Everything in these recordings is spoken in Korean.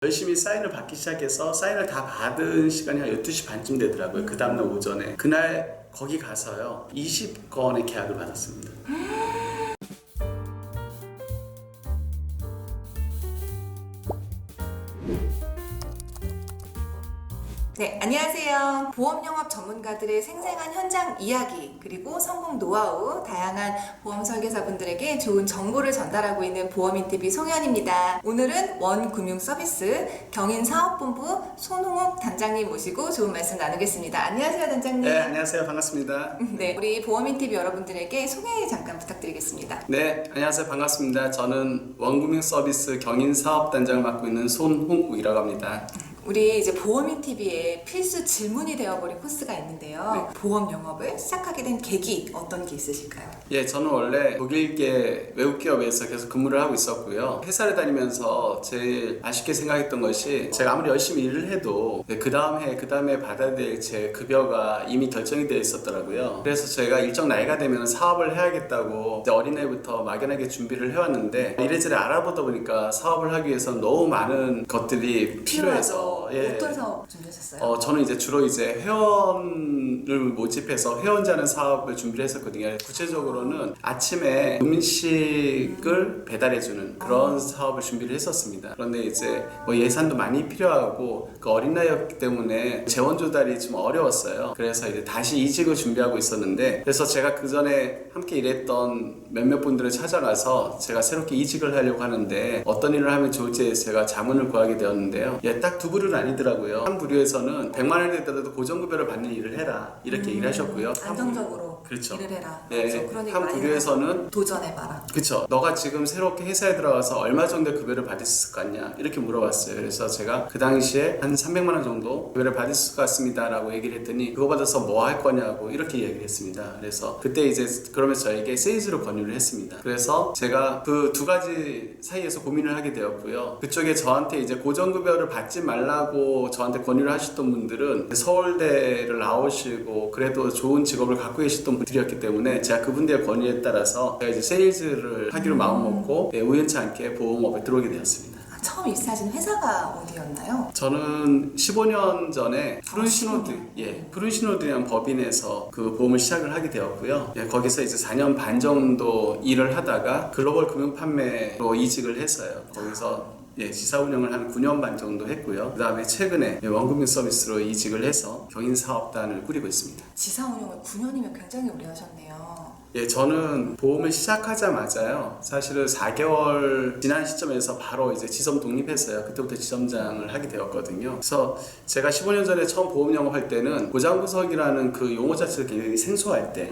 열심히 사인을 받기 시작해서 사인을 다 받은 시간이 한 12시 반쯤 되더라고요. 그 다음날 오전에. 그날 거기 가서요 20건의 계약을 받았습니다. 네, 안녕하세요. 보험 영업 전문가들의 생생한 현장 이야기, 그리고 성공 노하우, 다양한 보험 설계사분들에게 좋은 정보를 전달하고 있는 보험인TV 송현입니다. 오늘은 원금융서비스 경인사업본부 손홍욱 단장님 모시고 좋은 말씀 나누겠습니다. 안녕하세요, 단장님. 네, 안녕하세요. 반갑습니다. 네, 우리 보험인TV 여러분들에게 소개 잠깐 부탁드리겠습니다. 네, 안녕하세요. 반갑습니다. 저는 원금융서비스 경인사업단장을 맡고 있는 손홍욱이라고 합니다. 우리 이제 보험인TV에 필수 질문이 되어버린 코스가 있는데요. 네. 보험 영업을 시작하게 된 계기 어떤 게 있으실까요? 예, 저는 원래 독일계 외국 기업에서 계속 근무를 하고 있었고요. 회사를 다니면서 제일 아쉽게 생각했던 것이 제가 아무리 열심히 일을 해도 그 다음 해, 그 다음에 받아야 될 제 급여가 이미 결정이 되어 있었더라고요. 그래서 제가 일정 나이가 되면 사업을 해야겠다고 이제 어린 나이부터 막연하게 준비를 해와는데 이래저래 알아보다 보니까 사업을 하기 위해서는 너무 많은 것들이 필요해서 예. 어떤 사업 준비하셨어요? 저는 이제 주로 이제 회원을 모집해서 회원자는 사업을 준비를 했었거든요. 구체적으로는 아침에 음식을 배달해주는 그런 사업을 준비를 했었습니다. 그런데 이제 뭐 예산도 많이 필요하고 그 어린 나이였기 때문에 재원 조달이 좀 어려웠어요. 그래서 이제 다시 이직을 준비하고 있었는데 그래서 제가 그 전에 함께 일했던 몇몇 분들을 찾아가서 제가 새롭게 이직을 하려고 하는데 어떤 일을 하면 좋을지 제가 자문을 구하게 되었는데요. 예, 딱 두 부류는 아니더라고요. 한 부류에서는 100만 원이 되더라도 고정급여를 받는 일을 해라 이렇게 얘기를 하셨고요. 안정적으로 그렇죠. 일을 해라. 예, 그렇죠. 그런 얘기 한 많이 부류에서는 도전해봐라. 그쵸. 너가 지금 새롭게 회사에 들어가서 얼마 정도 급여를 받을 수 있을 것 같냐 이렇게 물어봤어요. 그래서 제가 그 당시에 한 300만 원 정도 급여를 받을 수 있을 것 같습니다 라고 얘기를 했더니 그거 받아서 뭐 할 거냐고 이렇게 얘기를 했습니다. 그래서 그때 이제 그러면서 저에게 세일즈로 권유를 했습니다. 그래서 제가 그 두 가지 사이에서 고민을 하게 되었고요. 그쪽에 저한테 이제 고정급여를 받지 말라고 저한테 권유를 하셨던 분들은 서울대를 나오시고 그래도 좋은 직업을 갖고 계셨던 분들이었기 때문에 제가 그분들의 권유에 따라서 제가 이제 세일즈를 하기로 마음먹고 우연치 않게 보험업에 들어오게 되었습니다. 처음 입사하신 회사가 어디였나요? 저는 15년 전에 푸른 신호드라는 법인에서 그 보험을 시작을 하게 되었고요. 예, 거기서 이제 4년 반 정도 일을 하다가 글로벌 금융 판매로 이직을 했어요. 거기서 지사 운영을 한 9년 반 정도 했고요. 그 다음에 최근에 원금융 서비스로 이직을 해서 경인사업단을 꾸리고 있습니다. 지사 운영을 9년이면 굉장히 오래 하셨네요. 예, 저는 보험을 시작하자마자요. 사실은 4개월 지난 시점에서 바로 이제 지점 독립했어요. 그때부터 지점장을 하게 되었거든요. 그래서 제가 15년 전에 처음 보험 영업할 때는 보장구석이라는 그 용어 자체가 굉장히 생소할 때,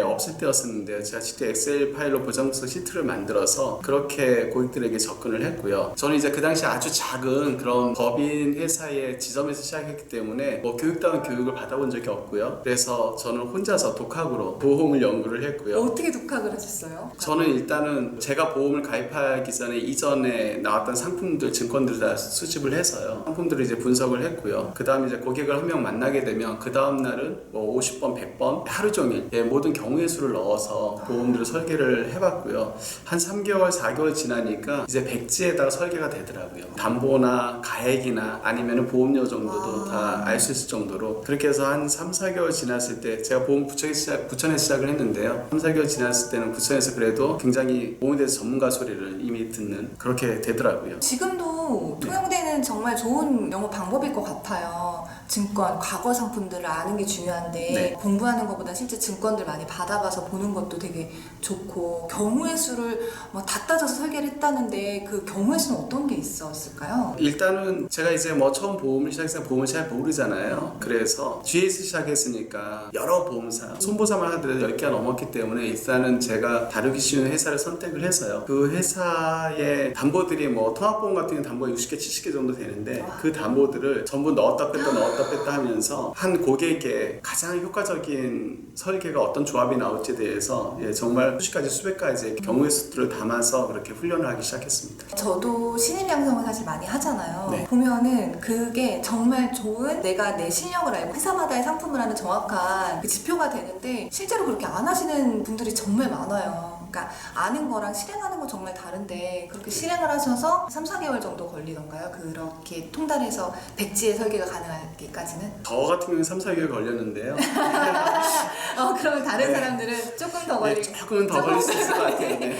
없을 때였었는데요. 제가 직접 엑셀 파일로 보장구석 시트를 만들어서 그렇게 고객들에게 접근을 했고요. 저는 이제 그 당시 아주 작은 그런 법인 회사의 지점에서 시작했기 때문에 뭐 교육다운 교육을 받아본 적이 없고요. 그래서 저는 혼자서 독학으로 보험을 연구를 했고요. 어떻게 독학을 하셨어요? 저는 일단은 제가 보험을 가입하기 전에 이전에 나왔던 상품들, 증권들을 다 수집을 해서요. 상품들을 이제 분석을 했고요. 그 다음에 이제 고객을 한 명 만나게 되면 그 다음 날은 뭐 50번, 100번 하루 종일 모든 경우의 수를 넣어서 보험들을 설계를 해봤고요. 한 3개월, 4개월 지나니까 이제 백지에다가 설계가 되더라고요. 담보나 가액이나 아니면 보험료 정도도 다 알 수 있을 정도로 그렇게 해서 한 3, 4개월 지났을 때 제가 보험 부천에 시작을 했는데요. 3, 4개월 지났을 때는 부천에서 그래도 굉장히 보험에 대해서 전문가 소리를 이미 듣는 그렇게 되더라고요. 지금도 통용되는 정말 좋은 영업 방법일 것 같아요. 증권, 과거 상품들을 아는 게 중요한데 공부하는 것보다 실제 증권들 많이 받아봐서 보는 것도 되게 좋고 경우의 수를 막 다 따져서 설계를 했다는데 그 경우의 수는 어떤 게 있었을까요? 일단은 제가 이제 뭐 처음 보험을 시작해서 보험을 잘 모르잖아요. 그래서 GS 시작했으니까 여러 보험사, 손보사만 하더라도 10개가 넘었기 때문에 일단은 제가 다루기 쉬운 회사를 선택을 해서요. 그 회사의 담보들이 뭐 통합보험 같은 경우는 담보가 60개, 70개 정도 되는데 그 담보들을 전부 넣었다 뺐다 하면서 한 고객의 가장 효과적인 설계가 어떤 조합이 나올지에 대해서 정말 수십 가지, 수백 가지 경우의 수들을 담아서 그렇게 훈련을 하기 시작했습니다. 저도 신입 양성을 사실 많이 하잖아요. 네. 보면은 그게 정말 좋은 내가 내 실력을 알고 회사마다의 상품을 하는 정확한 그 지표가 되는데 실제로 그렇게 안 하시는 분들이 정말 많아요. 그러니까 아는 거랑 실행하는 거 정말 다른데 그렇게 실행을 하셔서 3, 4개월 정도 걸리던가요? 그렇게 통달해서 백지의 설계가 가능하기까지는? 저 같은 경우는 3, 4개월 걸렸는데요. 그러면 다른 네. 사람들은 조금 더 네, 걸릴 조금은 더 걸릴 수 있을 것 같아요. 네.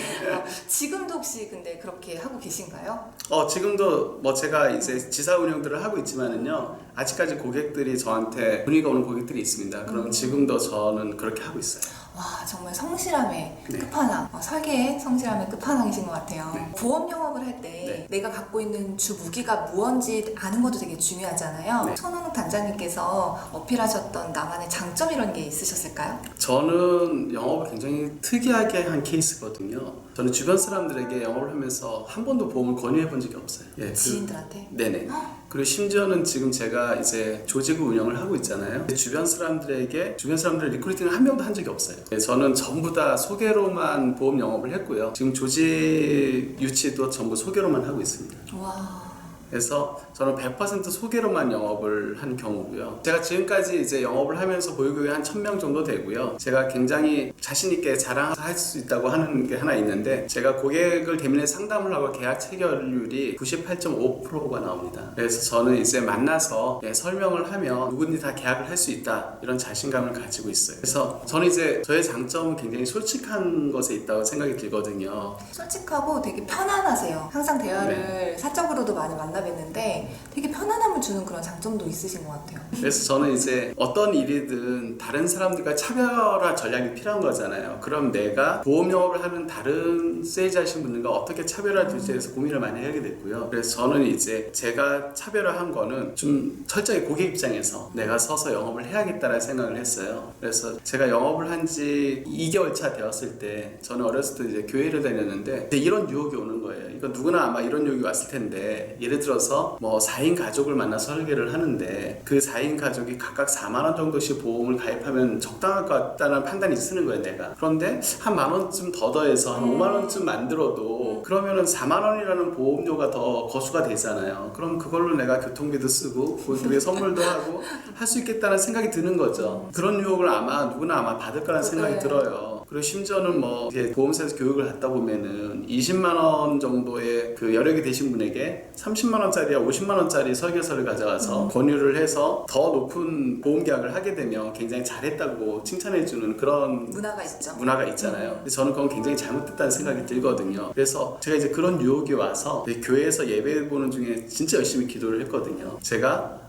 지금도 혹시 근데 그렇게 하고 계신가요? 지금도 뭐 제가 이제 지사 운영들을 하고 있지만은요, 아직까지 고객들이 저한테 문의가 오는 고객들이 있습니다. 그럼 지금도 저는 그렇게 하고 있어요. 와, 정말 성실함의 네. 끝판왕, 설계의 성실함의 끝판왕이신 것 같아요. 네. 보험 영업을 할 때 네. 내가 갖고 있는 주 무기가 무언지 아는 것도 되게 중요하잖아요. 네. 손원욱 단장님께서 어필하셨던 나만의 장점 이런 게 있으셨을까요? 저는 영업을 굉장히 특이하게 한 케이스거든요. 저는 주변 사람들에게 영업을 하면서 한 번도 보험을 권유해 본 적이 없어요. 예, 지인들한테? 네네. 그리고 심지어는 지금 제가 이제 조직을 운영을 하고 있잖아요. 주변 사람들의 리크루팅을 한 명도 한 적이 없어요. 네, 저는 전부 다 소개로만 보험 영업을 했고요. 지금 조직 유치도 전부 소개로만 하고 있습니다. 와. 그래서 저는 100% 소개로만 영업을 한 경우고요. 제가 지금까지 이제 영업을 하면서 보유고객이 한 1000명 정도 되고요. 제가 굉장히 자신있게 자랑할 수 있다고 하는 게 하나 있는데, 제가 고객을 대면에 상담을 하고 계약 체결률이 98.5%가 나옵니다. 그래서 저는 이제 만나서 설명을 하면 누구든지 다 계약을 할 수 있다, 이런 자신감을 가지고 있어요. 그래서 저는 이제 저의 장점은 굉장히 솔직한 것에 있다고 생각이 들거든요. 솔직하고 되게 편안하세요. 항상 대화를 사적으로도 많이 만나뵀는데 되게 편안함을 주는 그런 장점도 있으신 것 같아요. 그래서 저는 이제 어떤 일이든 다른 사람들과 차별화 전략이 필요한 거잖아요. 그럼 내가 보험 영업을 하는 다른 세일즈하신 분들과 어떻게 차별화 될지에 대해서 고민을 많이 하게 됐고요. 그래서 저는 이제 제가 차별화한 거는 좀 철저히 고객 입장에서 내가 서서 영업을 해야겠다라는 생각을 했어요. 그래서 제가 영업을 한 지 2개월 차 되었을 때, 저는 어렸을 때 이제 교회를 다녔는데 이런 유혹이 오는 거예요. 이거 누구나 아마 이런 유혹이 왔을 텐데, 예를 들어서 뭐 4인 가족을 만나 설계를 하는데 그 4인 가족이 각각 4만 원 정도씩 보험을 가입하면 적당할 것 같다는 판단이 쓰는 거예요, 내가. 그런데 한 만 원쯤 더 더해서 한 5만 원쯤 만들어도 그러면은 4만 원이라는 보험료가 더 거수가 되잖아요. 그럼 그걸로 내가 교통비도 쓰고 고객에게 선물도 하고 할 수 있겠다는 생각이 드는 거죠. 그런 유혹을 아마 누구나 아마 받을 거라는 생각이 들어요. 그리고 심지어는 뭐 이게 보험사에서 교육을 받다 보면은 20만 원 정도의 그 여력이 되신 분에게 30만 원짜리와 50만 원짜리 설계서를 가져가서 권유를 해서 더 높은 보험 계약을 하게 되면 굉장히 잘했다고 칭찬해주는 그런 문화가 있잖아요. 근데 저는 그건 굉장히 잘못됐다는 생각이 들거든요. 그래서 제가 이제 그런 유혹이 와서 교회에서 예배 보는 중에 진짜 열심히 기도를 했거든요. 제가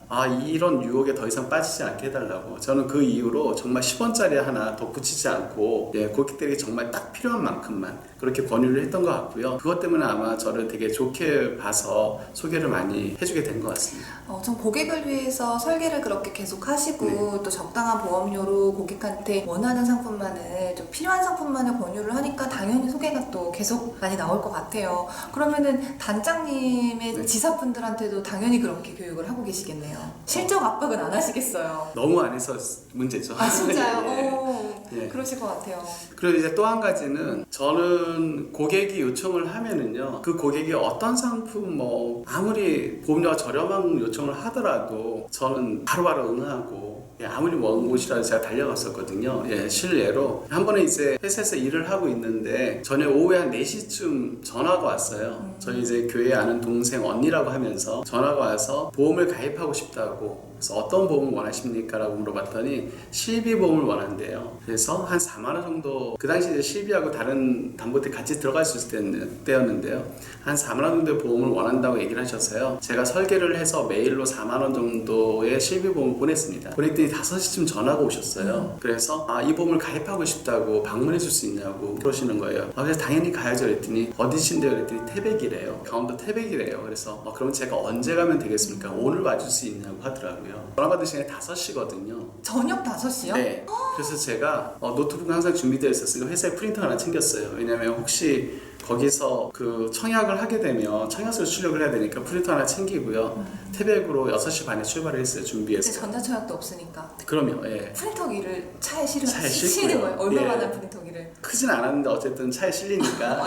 이런 유혹에 더 이상 빠지지 않게 해달라고. 저는 그 이후로 정말 10원짜리 하나 더 붙이지 않고 고객들에게 정말 딱 필요한 만큼만 그렇게 권유를 했던 것 같고요. 그것 때문에 아마 저를 되게 좋게 봐서 소개를 많이 해주게 된 것 같습니다. 전 고객을 위해서 설계를 그렇게 계속 하시고 또 적당한 보험료로 고객한테 원하는 상품만을, 좀 필요한 상품만을 권유를 하니까 당연히 소개가 또 계속 많이 나올 것 같아요. 그러면은 단장님의 지사분들한테도 당연히 그렇게 교육을 하고 계시겠네요. 실적 압박은 안 하시겠어요? 너무 안 해서 문제죠. 진짜요? 네. 그러실 것 같아요. 그리고 이제 또 한 가지는, 저는 고객이 요청을 하면은요, 그 고객이 어떤 상품 아무리 보험료가 저렴한 요청을 하더라도 저는 바로바로 응하고, 아무리 먼 곳이라도 제가 달려갔었거든요. 실례로 한 번에 이제 회사에서 일을 하고 있는데 저녁 오후에 한 4시쯤 전화가 왔어요. 저희 이제 교회에 아는 동생 언니라고 하면서 전화가 와서 보험을 가입하고 싶다고. 그래서 어떤 보험을 원하십니까? 라고 물어봤더니 실비 보험을 원한대요. 그래서 한 4만 원 정도, 그 당시 이제 실비하고 다른 담보들이 같이 들어갈 수 있을 때였는데요. 한 4만 원 정도의 보험을 원한다고 얘기를 하셔서요. 제가 설계를 해서 메일로 4만 원 정도의 실비 보험을 보냈습니다. 보냈더니 5시쯤 전화가 오셨어요. 그래서 이 보험을 가입하고 싶다고 방문해 줄 수 있냐고 그러시는 거예요. 그래서 당연히 가야죠 그랬더니 어디신데요? 그랬더니 태백이래요. 강원도 태백이래요. 그래서 그럼 제가 언제 가면 되겠습니까? 오늘 와줄 수 있냐고 하더라고요. 전화 받은 시간이 5시거든요. 저녁 5시요? 네. 그래서 제가 노트북은 항상 준비되어 있었으니까 회사에 프린터 하나 챙겼어요. 왜냐면 혹시 거기서 그 청약을 하게 되면 청약서를 출력을 해야 되니까 프린터 하나 챙기고요. 태백으로 6시 반에 출발을 했어요. 준비해서. 근데 전자청약도 없으니까. 그럼요. 프린터기를 차에 차에 실으는 거예요? 얼마나 예. 프린터기를? 크진 않았는데 어쨌든 차에 실리니까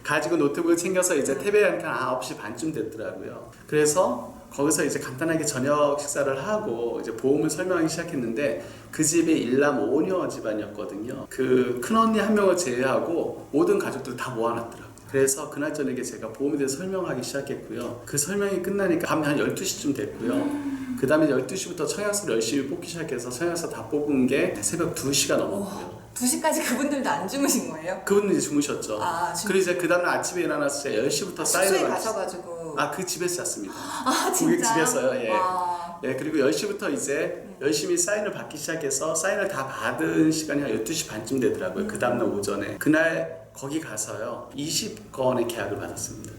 가지고 노트북을 챙겨서 이제 태백에 가니까 9시 반쯤 됐더라고요. 그래서 거기서 이제 간단하게 저녁 식사를 하고 이제 보험을 설명하기 시작했는데 그 집이 일남 5녀 집안이었거든요. 그 큰언니 한 명을 제외하고 모든 가족들 다 모아놨더라고요. 그래서 그날 저녁에 제가 보험에 대해서 설명하기 시작했고요. 그 설명이 끝나니까 밤 한 12시쯤 됐고요. 그 다음에 12시부터 청약서를 열심히 뽑기 시작해서 청약서 다 뽑은 게 새벽 2시가 넘었고요. 2시까지 그분들도 안 주무신 거예요? 그분은 이제 주무셨죠. 그리고 이제 그 다음날 아침에 일어나서 제가 10시부터 사인을 숙소에 가셔가지고. 그 집에서 잤습니다. 진짜요? 고객 집에서요. 예. 와. 예, 그리고 10시부터 이제 열심히 사인을 받기 시작해서 사인을 다 받은 시간이 한 12시 반쯤 되더라고요. 그 다음날 오전에. 그날 거기 가서요. 20건의 계약을 받았습니다.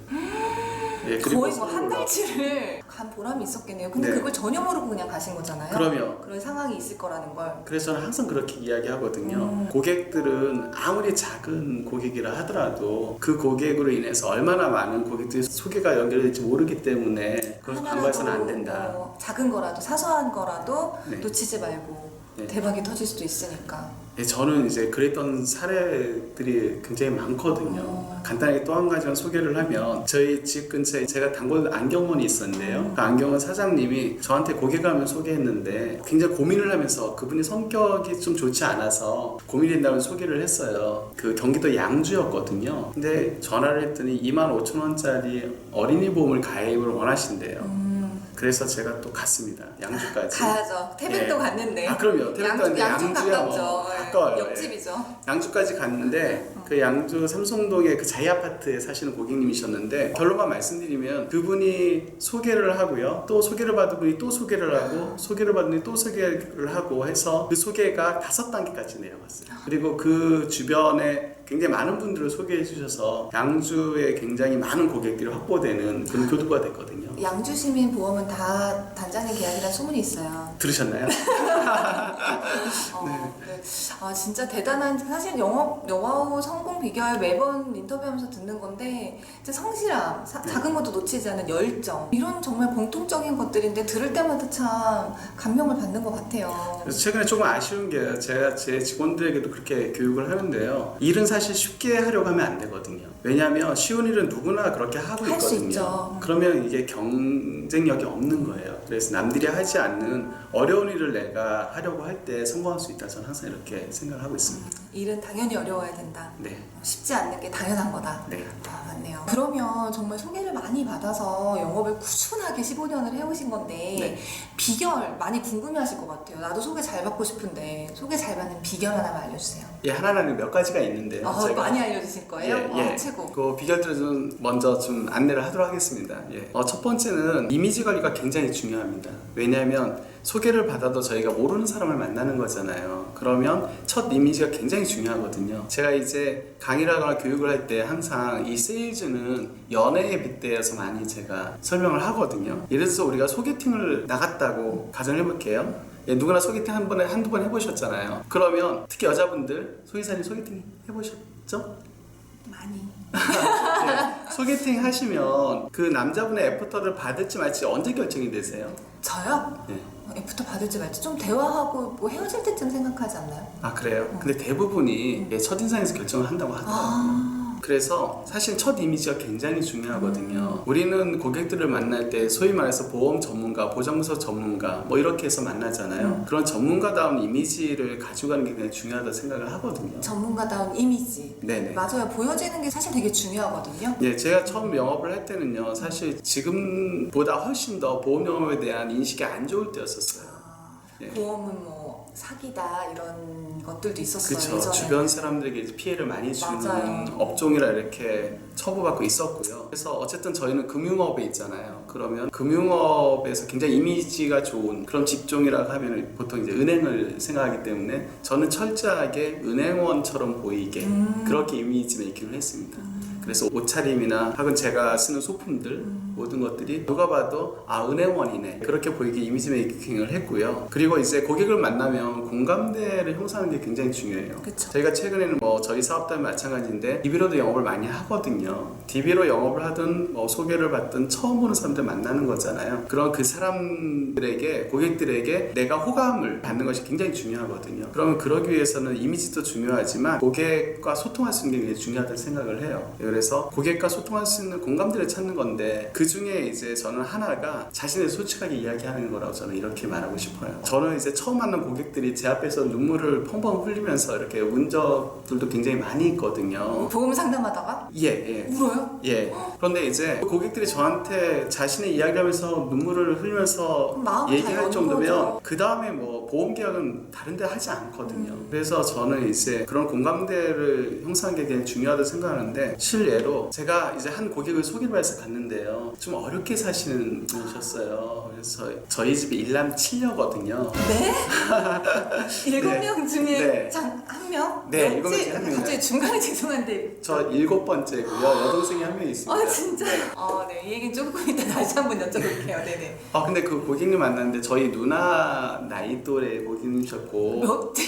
예, 그리고 거의 뭐 한 달치를 간 보람이 있었겠네요. 근데 네. 그걸 전혀 모르고 그냥 가신 거잖아요. 그럼요. 그런 상황이 있을 거라는 걸. 그래서 저는 항상 그렇게 이야기하거든요. 고객들은 아무리 작은 고객이라 하더라도 그 고객으로 인해서 얼마나 많은 고객들이 소개가 연결될지 모르기 때문에 그걸 간과해서는 안 된다. 작은 거라도 사소한 거라도 네. 놓치지 말고 네. 대박이 터질 수도 있으니까. 예, 저는 이제 그랬던 사례들이 굉장히 많거든요. 간단하게 또 한 가지만 소개를 하면 저희 집 근처에 제가 단골 안경원이 있었는데요. 그 안경원 사장님이 저한테 고객을 하면 소개했는데 굉장히 고민을 하면서 그분이 성격이 좀 좋지 않아서 고민이 된다면 소개를 했어요. 그 경기도 양주였거든요. 근데 전화를 했더니 25,000원짜리 어린이 보험을 가입을 원하신대요. 그래서 제가 또 갔습니다. 양주까지. 가야죠. 태백도 예. 갔는데. 그럼요. 태백도 양주 양주야 뭐 가깝죠. 가까워요. 옆집이죠. 양주까지 갔는데 그 양주 삼성동의 그 자이 아파트에 사시는 고객님이셨는데 결론만 말씀드리면 그분이 소개를 하고요. 또 소개를 받은 분이 또 소개를 하고 소개를 받은 분이 또 소개를 하고 해서 그 소개가 5단계까지 내려갔어요. 그리고 그 주변에 굉장히 많은 분들을 소개해 주셔서 양주에 굉장히 많은 고객들이 확보되는 그런 교두가 됐거든요. 양주 시민 보험은 다 단장님 계약이라는 소문이 있어요. 들으셨나요? 네. 진짜 대단한 사실 영화후 성공 비결 매번 인터뷰하면서 듣는 건데 진짜 성실함, 작은 것도 놓치지 않는 열정 이런 정말 공통적인 것들인데 들을 때마다 참 감명을 받는 것 같아요. 그래서 최근에 조금 아쉬운 게 제가 제 직원들에게도 그렇게 교육을 하는데요. 일은 사실 쉽게 하려고 하면 안 되거든요. 왜냐하면 쉬운 일은 누구나 그렇게 하고 할 수 있거든요. 있죠. 그러면 이게 경쟁력이 없는 거예요. 그래서 남들이 하지 않는 어려운 일을 내가 하려고 할 때 성공할 수 있다. 저는 항상 이렇게 생각을 하고 있습니다. 일은 당연히 어려워야 된다. 네. 쉽지 않는 게 당연한 거다. 네. 맞네요. 그러면 정말 소개를 많이 받아서 영업을 꾸준하게 15년을 해오신 건데 네. 비결 많이 궁금해하실 것 같아요. 나도 소개 잘 받고 싶은데 소개 잘 받는 비결 하나만 알려주세요. 예, 하나는 몇 가지가 있는데요. 제가 많이 알려주실 거예요? 최고. 그 비결들을 좀 먼저 좀 안내를 하도록 하겠습니다. 예. 첫 번째는 이미지 관리가 굉장히 중요합니다. 왜냐하면 소개를 받아도 저희가 모르는 사람을 만나는 거잖아요. 그러면 첫 이미지가 굉장히 중요하거든요. 제가 이제 강의를 하거나 교육을 할 때 항상 이 세일즈는 연애에 빗대어서 많이 제가 설명을 하거든요. 예를 들어서 우리가 소개팅을 나갔다고 가정을 해볼게요. 예, 누구나 소개팅 한두 번 해보셨잖아요. 그러면 특히 여자분들 소개사님 소개팅 해보셨죠? 많이. 네, 소개팅 하시면 그 남자분의 애프터를 받을지 말지 언제 결정이 되세요? 저요? 네. 애프터 받을지 말지 좀 대화하고 뭐 헤어질 때쯤 생각하지 않나요? 그래요? 근데 대부분이 첫인상에서 결정을 한다고 하더라고요. 그래서 사실 첫 이미지가 굉장히 중요하거든요. 우리는 고객들을 만날 때 소위 말해서 보험 전문가, 보장부서 전문가 뭐 이렇게 해서 만나잖아요. 그런 전문가다운 이미지를 가지고 가는 게 굉장히 중요하다고 생각을 하거든요. 전문가다운 이미지. 네네. 맞아요. 보여지는 게 사실 되게 중요하거든요. 예, 제가 처음 영업을 할 때는요, 사실 지금보다 훨씬 더 보험 영업에 대한 인식이 안 좋을 때였었어요. 예. 보험은 뭐 사기다 이런 것들도 있었어요. 그렇죠. 예전에는. 주변 사람들에게 이제 피해를 많이 주는 맞아요. 업종이라 이렇게 처벌받고 있었고요. 그래서 어쨌든 저희는 금융업에 있잖아요. 그러면 금융업에서 굉장히 이미지가 좋은 그런 직종이라고 하면 보통 이제 은행을 생각하기 때문에 저는 철저하게 은행원처럼 보이게 그렇게 이미지 메이킹을 했습니다. 그래서 옷차림이나 혹은 제가 쓰는 소품들 모든 것들이 누가 봐도 은행원이네 그렇게 보이게 이미지 메이킹을 했고요. 그리고 이제 고객을 만나면 공감대를 형성하는 게 굉장히 중요해요. 그쵸. 저희가 최근에는 뭐 저희 사업단이 마찬가지인데 DB로도 영업을 많이 하거든요. DB로 영업을 하든 뭐 소개를 받든 처음 보는 사람들 만나는 거잖아요. 그런 그 사람들에게 고객들에게 내가 호감을 받는 것이 굉장히 중요하거든요. 그러면 그러기 위해서는 이미지도 중요하지만 고객과 소통할 수 있는 게 굉장히 중요하다고 생각을 해요. 그래서 그래서 고객과 소통할 수 있는 공감대를 찾는 건데 그 중에 이제 저는 하나가 자신을 솔직하게 이야기하는 거라고 저는 이렇게 말하고 싶어요. 저는 이제 처음 만난 고객들이 제 앞에서 눈물을 펑펑 흘리면서 이렇게 운 적들도 굉장히 많이 있거든요. 보험 상담하다가? 예. 울어요? 예. 그런데 이제 고객들이 저한테 자신의 이야기를 하면서 눈물을 흘리면서 마음이 얘기할 다 정도면 연거죠. 그 다음에 뭐 보험 계약은 다른 데 하지 않거든요. 그래서 저는 이제 그런 공감대를 형성하는 게 굉장히 중요하다고 생각하는데 실례로 제가 이제 한 고객을 소개를 해서 갔는데요. 좀 어렵게 사시는 분이셨어요. 그래서 저희 집이 일남 7녀거든요. 네? 7명 중에 네. 한 명? 네, 7명 중에 한 명이요. 갑자기 중간에 죄송한데 저 7번째고요. 여동생이 한 명 있습니다. 진짜요? 네. 이 얘기는 조금 이따 다시 한번 여쭤볼게요. 네네. 근데 그 고객님 만났는데 저희 누나 나이 또래 고객님이셨고 몇 대?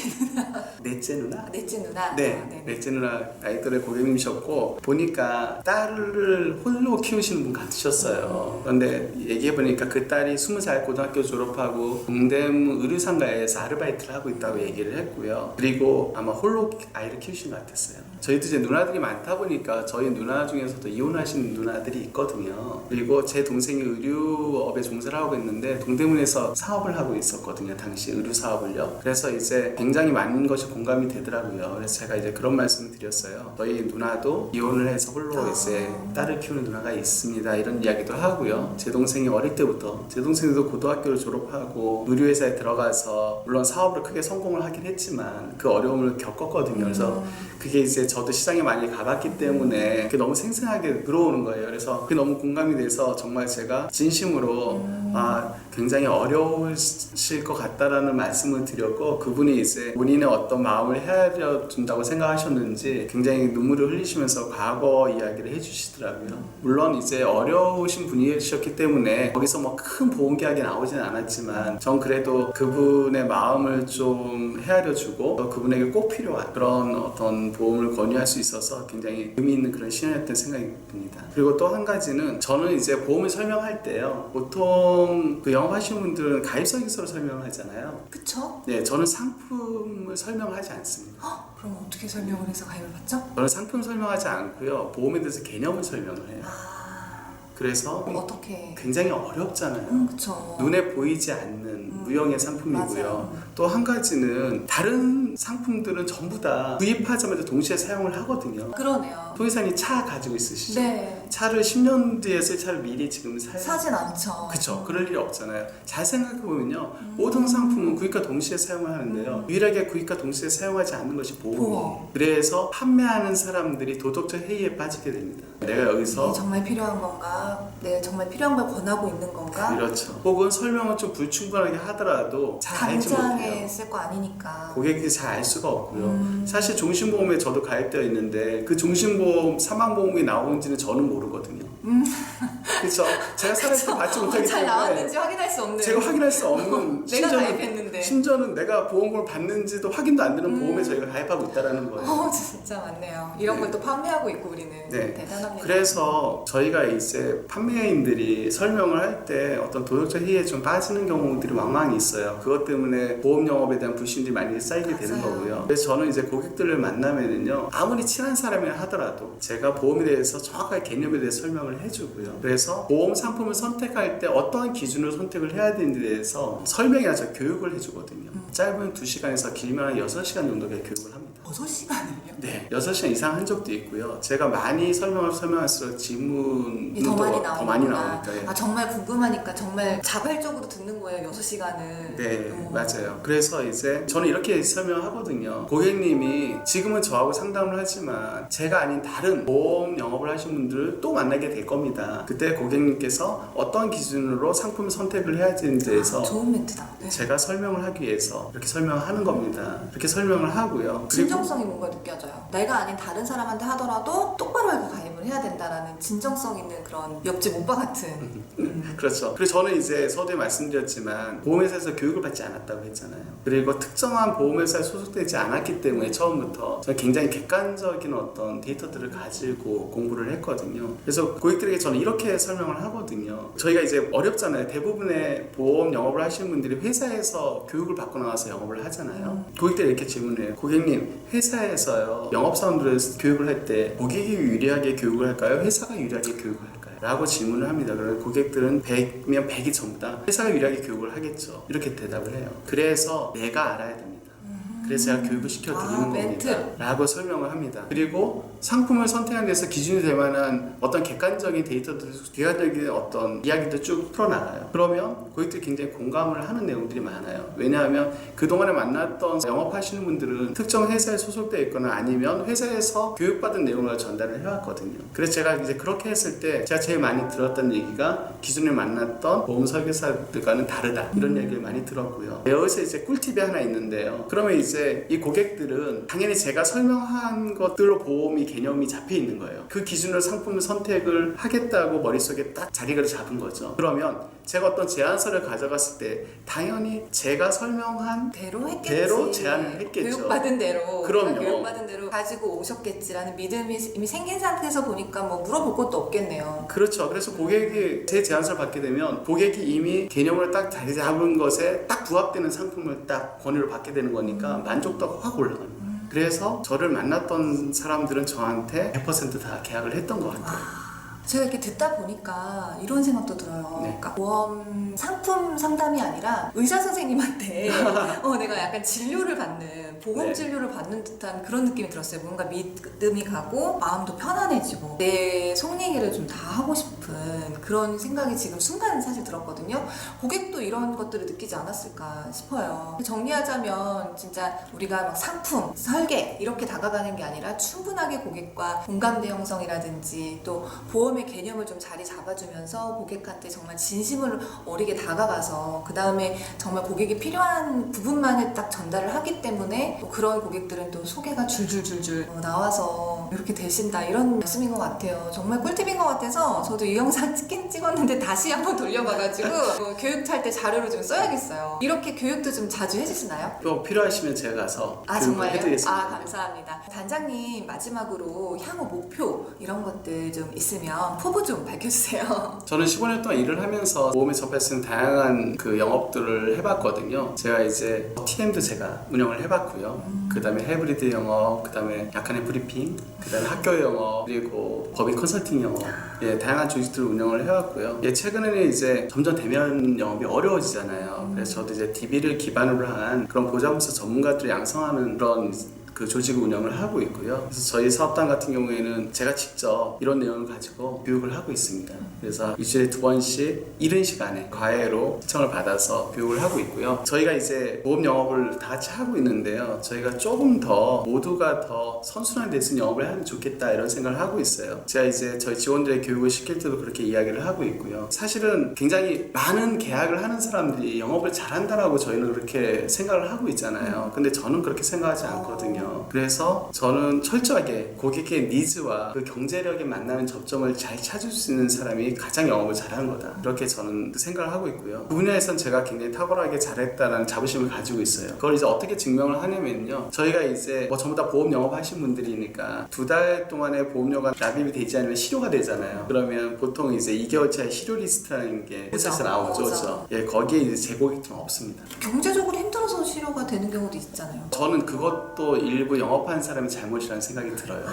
넷째 누나? 넷째 누나? 네, 네네. 넷째 누나 나이 또래 고객님이셨고 보니까 딸을 홀로 키우시는 분 같으셨어요. 그런데 얘기해보니까 그 딸이 20살 고등학교 졸업하고 동대문 의류상가에서 아르바이트를 하고 있다고 얘기를 했고요. 그리고 아마 홀로 아이를 키우신 것 같았어요. 저희도 이제 누나들이 많다 보니까 저희 누나 중에서도 이혼하신 누나들이 있거든요. 그리고 제 동생이 의류업에 종사를 하고 있는데 동대문에서 사업을 하고 있었거든요. 당시 의류 사업을요. 그래서 이제 굉장히 많은 것이 공감이 되더라고요. 그래서 제가 이제 그런 말씀을 드렸어요. 저희 누나도 이혼을 해서 홀로 이제 딸을 키우는 누나가 있습니다. 이런 이야기도 하고요. 제 동생이 어릴 때부터 제 동생도 고등학교를 졸업하고 의류회사에 들어가서 물론 사업을 크게 성공을 하긴 했지만 그 어려움을 겪었거든요. 그래서 그게 이제 저도 시장에 많이 가봤기 때문에 그게 너무 생생하게 들어오는 거예요. 그래서 그게 너무 공감이 돼서 정말 제가 진심으로 굉장히 어려우실 것 같다라는 말씀을 드렸고 그분이 이제 본인의 어떤 마음을 헤아려 준다고 생각하셨는지 굉장히 눈물을 흘리시면서 과거 이야기를 해주시더라고요. 물론 이제 어려우신 분이셨기 때문에 거기서 뭐 큰 보험 계약이 나오지는 않았지만 전 그래도 그분의 마음을 좀 헤아려 주고 또 그분에게 꼭 필요한 그런 어떤 보험을 권유할 수 있어서 굉장히 의미 있는 그런 시간이었던 생각이 듭니다. 그리고 또 한 가지는 저는 이제 보험을 설명할 때요. 보통 그 영업하시는 분들은 가입설계서로 설명을 하잖아요. 그쵸? 네, 저는 상품을 설명하지 않습니다. 그럼 어떻게 설명을 해서 가입을 받죠? 저는 상품 설명하지 않고요. 보험에 대해서 개념을 설명을 해요. 그래서 어떻게? 굉장히 어렵잖아요. 그쵸. 눈에 보이지 않는 무형의 상품이고요. 맞아요. 또 한 가지는 다른 상품들은 전부 다 구입하자마자 동시에 사용을 하거든요. 그러네요. 통일사님 차 가지고 있으시죠? 네. 차를 10년 뒤에 쓸 차를 미리 지금 사진 않죠. 그쵸. 그럴 일이 없잖아요. 잘 생각해보면요. 모든 상품은 구입과 동시에 사용을 하는데요. 유일하게 구입과 동시에 사용하지 않는 것이 보험이에요. 그래서 판매하는 사람들이 도덕적 해이에 빠지게 됩니다. 내가 여기서 이게 정말 필요한 건가? 내가 정말 필요한 걸 권하고 있는 건가? 그렇죠. 혹은 설명을 좀 불충분하게 하더라도 잘 알지 당장에 못해요. 쓸 거 아니니까. 고객이 잘 알 수가 없고요. 사실 종신보험에 저도 가입되어 있는데 그 종신보험 사망보험이 나오는지는 저는 모르거든요. 그렇죠. 제가 살아있을 때 받지 못하기 잘 때문에 나왔는지 확인할 수 없는. 제가 확인할 수 없는 내가 가입했는데. 심지어는 내가 보험금을 받는지도 확인도 안 되는 보험에 저희가 가입하고 있다는 거예요. 진짜 많네요. 이런 네. 걸 또 판매하고 있고 우리는. 네. 대단합니다. 그래서 저희가 이제 판매인들이 설명을 할 때 어떤 도덕적 해이에 좀 빠지는 경우들이 왕왕 있어요. 그것 때문에 보험 영업에 대한 불신들이 많이 쌓이게 되는 맞아요. 거고요. 그래서 저는 이제 고객들을 만나면은요, 아무리 친한 사람이라 하더라도 제가 보험에 대해서 정확하게 개념에 대해서 설명을 해주고요. 그래서 보험 상품을 선택할 때 어떠한 기준으로 선택을 해야 되는지에 대해서 설명이나 저 교육을 해주거든요. 짧은 2시간에서 길면 6시간 정도의 교육을 합니다. 6시간을요? 네, 6시간 이상 한 적도 있고요. 제가 많이 설명할수록 질문이 더 많이 나오니까. 예. 정말 궁금하니까 정말 자발적으로 듣는 거예요. 6시간을. 네, 맞아요. 그래서 이제 저는 이렇게 설명하거든요. 고객님이 지금은 저하고 상담을 하지만 제가 아닌 다른 보험 영업을 하신 분들을 또 만나게 될 겁니다. 그때 고객님께서 어떤 기준으로 상품 선택을 해야 되는지에 대해서 좋은 멘트다. 네. 제가 설명을 하기 위해서 이렇게 설명을 하는 겁니다. 이렇게 설명을 하고요. 그리고 진정성이 뭔가 느껴져요. 내가 아닌 다른 사람한테 하더라도 똑바로 알고 가입을 해야 된다라는 진정성 있는 그런 옆집 오빠 같은. 그렇죠. 그리고 저는 이제 서두에 말씀드렸지만 보험회사에서 교육을 받지 않았다고 했잖아요. 그리고 특정한 보험회사에 소속되지 않았기 때문에 처음부터 저는 굉장히 객관적인 어떤 데이터들을 가지고 공부를 했거든요. 그래서 고객들에게 저는 이렇게 설명을 하거든요. 저희가 이제 어렵잖아요. 대부분의 보험 영업을 하시는 분들이 회사에서 교육을 받고 나와서 영업을 하잖아요. 고객들이 이렇게 질문을 해요. 고객님, 회사에서요 영업사원들을 교육을 할 때 고객이 유리하게 교육을 교육을 할까요? 회사가 유리하게 교육을 할까요? 라고 질문을 합니다. 그러면 고객들은 100이면 100이 전부 다 회사가 유리하게 교육을 하겠죠. 이렇게 대답을 해요. 그래서 내가 알아야 됩니다. 그래서 제가 교육을 시켜드리는 겁니다. 라고 설명을 합니다. 그리고 상품을 선택하는 데서 기준이 될 만한 어떤 객관적인 데이터들, 객관적인 어떤 이야기도 쭉 풀어나가요. 그러면 고객들이 굉장히 공감을 하는 내용들이 많아요. 왜냐하면 그동안에 만났던 영업하시는 분들은 특정 회사에 소속되어 있거나 아니면 회사에서 교육받은 내용을 전달을 해왔거든요. 그래서 제가 이제 그렇게 했을 때 제가 제일 많이 들었던 얘기가 기존에 만났던 보험 설계사들과는 다르다. 이런 얘기를 많이 들었고요. 여기서 이제 꿀팁이 하나 있는데요. 그러면 이제 이 고객들은 당연히 제가 설명한 것들로 보험이 개념이 잡혀 있는 거예요. 그 기준으로 상품을 선택을 하겠다고 머릿속에 딱 자리를 잡은 거죠. 그러면 제가 어떤 제안서를 가져갔을 때 당연히 제가 설명한 대로 제안을 했겠죠. 교육받은 대로. 그럼요. 교육받은 대로 가지고 오셨겠지라는 믿음이 이미 생긴 상태에서 보니까 뭐 물어볼 것도 없겠네요. 그렇죠. 그래서 고객이 제 제안서를 받게 되면 고객이 이미 개념을 딱 자리 잡은 것에 딱 부합되는 상품을 딱 권유를 받게 되는 거니까 만족도가 확 올라가요. 그래서 저를 만났던 사람들은 저한테 100% 다 계약을 했던 것 같아요. 제가 이렇게 듣다 보니까 이런 생각도 들어요. 네. 그러니까 보험 상품 상담이 아니라 의사 선생님한테 내가 약간 진료를 받는 보험 네. 진료를 받는 듯한 그런 느낌이 들었어요. 뭔가 믿음이 가고 마음도 편안해지고 내 속 얘기를 좀 다 하고 싶은 그런 생각이 지금 순간 사실 들었거든요. 고객도 이런 것들을 느끼지 않았을까 싶어요. 정리하자면 진짜 우리가 막 상품, 설계 이렇게 다가가는 게 아니라 충분하게 고객과 공감대 형성이라든지 또 보험의 개념을 좀 자리 잡아주면서 고객한테 정말 진심을 어리게 다가가서 그 다음에 정말 고객이 필요한 부분만을 딱 전달을 하기 때문에 또 그런 고객들은 또 소개가 줄줄줄줄 나와서 이렇게 되신다 이런 말씀인 것 같아요. 정말 꿀팁인 것 같아서 저도 이 영상 찍었는데 다시 한번 돌려봐가지고 교육 찰 때 자료로 좀 써야겠어요. 이렇게 교육도 좀 자주 해주시나요? 또 필요하시면 제가 가서 교육을 정말요? 해드리겠습니다. 감사합니다. 단장님 마지막으로 향후 목표 이런 것들 좀 있으면 포부 좀 밝혀주세요. 저는 15년 동안 일을 하면서 보험에 접할 수 있는 다양한 그 영업들을 해봤거든요. 제가 이제 TM도 제가 운영을 해봤고요. 그 다음에 하이브리드 영업, 그 다음에 약간의 브리핑, 그 다음에 학교 영업, 그리고 법인 컨설팅 영업, 다양한 조직들을 운영을 해왔고요. 최근에는 이제 점점 대면 영업이 어려워지잖아요. 그래서 저도 이제 DB를 기반으로 한 그런 보장부서 전문가들을 양성하는 그런 그 조직을 운영을 하고 있고요. 그래서 저희 사업단 같은 경우에는 제가 직접 이런 내용을 가지고 교육을 하고 있습니다. 그래서 일주일에 2번씩 이른 시간에 과외로 시청을 받아서 교육을 하고 있고요. 저희가 이제 보험 영업을 다 같이 하고 있는데요. 저희가 조금 더 모두가 더 선순환 돼서 영업을 하면 좋겠다 이런 생각을 하고 있어요. 제가 이제 저희 직원들의 교육을 시킬 때도 그렇게 이야기를 하고 있고요. 사실은 굉장히 많은 계약을 하는 사람들이 영업을 잘한다라고 저희는 그렇게 생각을 하고 있잖아요. 근데 저는 그렇게 생각하지 않거든요. 그래서 저는 철저하게 고객의 니즈와 그 경제력에 맞는 접점을 잘 찾을 수 있는 사람이 가장 영업을 잘하는 거다. 이렇게 저는 생각을 하고 있고요. 그 분야에선 제가 굉장히 탁월하게 잘했다는 자부심을 가지고 있어요. 그걸 이제 어떻게 증명을 하냐면요. 저희가 이제 전부 다 보험 영업 하신 분들이니까 2달 동안에 보험료가 납입이 되지 않으면 실효가 되잖아요. 그러면 보통 이제 2개월차의 실효 리스트라는 게 회사에서 나오죠. 그렇죠? 거기에 이제 제 고객들은 없습니다. 경제적으로 힘들어서 실효가 되는 경우도 있잖아요. 저는 그것도 일부 영업하는 사람의 잘못이라는 생각이 들어요.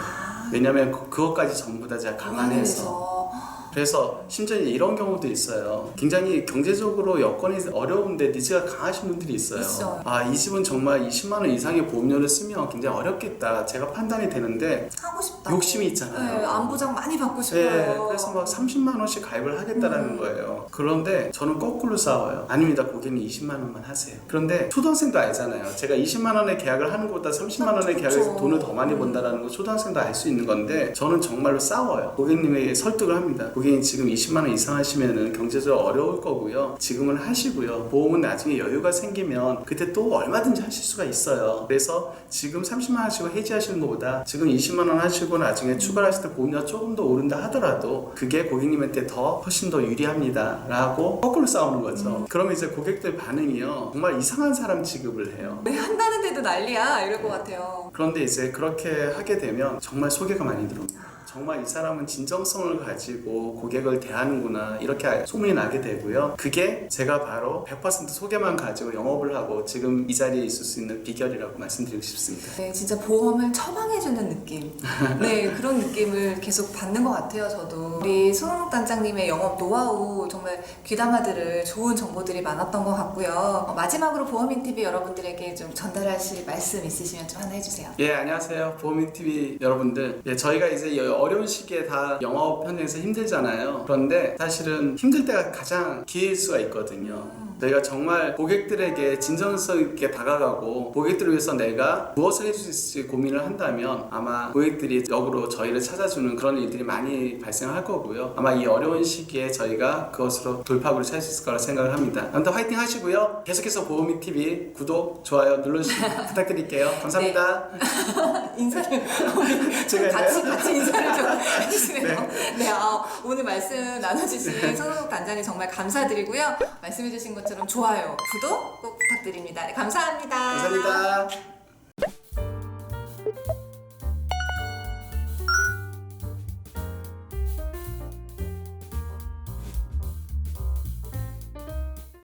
왜냐면 그것까지 전부 다 제가 감안해서. 그래서 심지어 이런 경우도 있어요. 굉장히 경제적으로 여건이 어려운데 니즈가 강하신 분들이 있어요. 이 집은 정말 20만 원 이상의 보험료를 쓰면 굉장히 어렵겠다. 제가 판단이 되는데 하고 싶다. 욕심이 있잖아요. 네, 안보장 많이 받고 싶어요. 그래서 막 30만 원씩 가입을 하겠다라는 거예요. 그런데 저는 거꾸로 싸워요. 아닙니다. 고객님 20만 원만 하세요. 그런데 초등학생도 알잖아요. 제가 20만 원에 계약을 하는 것보다 30만 원에 계약해서 돈을 더 많이 번다라는 거 초등학생도 알 수 있는 건데 저는 정말로 싸워요. 고객님에게 설득을 합니다. 고객님 지금 20만 원 이상 하시면은 경제적으로 어려울 거고요. 지금은 하시고요. 보험은 나중에 여유가 생기면 그때 또 얼마든지 하실 수가 있어요. 그래서 지금 30만 원 하시고 해지하시는 것보다 지금 20만 원 하시고 나중에 추가를 하실 때 보험료가 조금 더 오른다 하더라도 그게 고객님한테 훨씬 더 유리합니다 라고 거꾸로 싸우는 거죠. 그러면 이제 고객들 반응이요. 정말 이상한 사람 취급을 해요. 왜 한다는데도 난리야 이럴 것 같아요. 그런데 이제 그렇게 하게 되면 정말 소개가 많이 들어옵니다. 정말 이 사람은 진정성을 가지고 고객을 대하는구나 이렇게 소문이 나게 되고요. 그게 제가 바로 100% 소개만 가지고 영업을 하고 지금 이 자리에 있을 수 있는 비결이라고 말씀드리고 싶습니다. 네, 진짜 보험을 처방해주는 느낌. 네, 그런 느낌을 계속 받는 것 같아요, 저도. 우리 손흥록 단장님의 영업 노하우 정말 귀담아 들을 좋은 정보들이 많았던 것 같고요. 마지막으로 보험인TV 여러분들에게 좀 전달하실 말씀 있으시면 좀 하나 해주세요. 예, 안녕하세요. 보험인TV 여러분들. 예, 저희가 이제 어려운 시기에 다 영업 현장에서 힘들잖아요. 그런데 사실은 힘들 때가 가장 기회일 수가 있거든요. 저희가 정말 고객들에게 진정성 있게 다가가고 고객들을 위해서 내가 무엇을 해줄 수 있을지 고민을 한다면 아마 고객들이 역으로 저희를 찾아주는 그런 일들이 많이 발생할 거고요. 아마 이 어려운 시기에 저희가 그것으로 돌파구를 찾을 수 있을 거라 생각을 합니다. 아무튼 화이팅 하시고요. 계속해서 보험인TV 구독, 좋아요 눌러주시면 부탁드릴게요. 감사합니다. 인사를 제가 같이 인사를 좀 해주시네요. 네. 네, 오늘 말씀 나눠주신 손흥록 단장님 정말 감사드리고요. 말씀해주신 것처럼 좋아요, 구독 꼭 부탁드립니다. 네, 감사합니다. 감사합니다.